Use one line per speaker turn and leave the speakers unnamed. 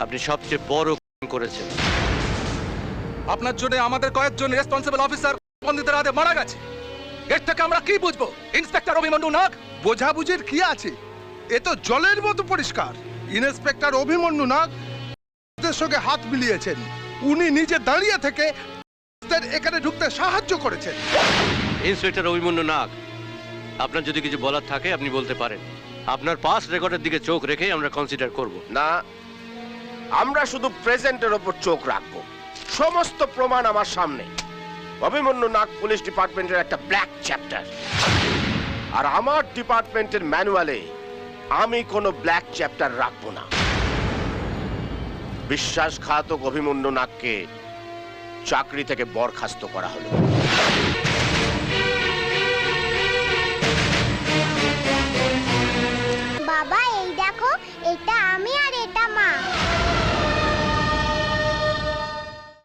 আপনি সবচেয়ে বড় করেছেন।
আপনার জন্য আমাদের কয়েকজন রেসপন্সিবল অফিসার বন্দীদের হাতে মারা গেছে। এর থেকে আমরা কি বুঝবো? ইন্সপেক্টর অভিমন্যু নাগ,
বোঝাবুঝির কি আছে? এ তো জলের মতো পরিষ্কার। ইন্সপেক্টর অভিমন্যু নাগ ওদের সঙ্গে হাত মিলিয়েছেন। উনি নিজে দাঁড়িয়ে থেকে এখানে ঢুকতে সাহায্য করেছেন।
ইন্সপেক্টর অভিমন্যু নাগ, আপনার যদি কিছু বলার থাকে আপনি বলতে পারেন। আপনার পাস্ট রেকর্ডের দিকে চোখ রেখেই আমরা কনসিডার করব।
না, আমরা শুধু প্রেজেন্টের ওপর চোখ রাখবো। সমস্ত প্রমাণ আমার সামনে। অভিমন্যু নাগ পুলিশ ডিপার্টমেন্টের একটা ব্ল্যাক চ্যাপ্টার, আর আমার ডিপার্টমেন্টের ম্যানুয়ালে আমি কোনো ব্ল্যাক চ্যাপ্টার রাখবো না। বিশ্বাসঘাতক অভিমন্যু নাগকে চাকরি থেকে বরখাস্ত করা হলো।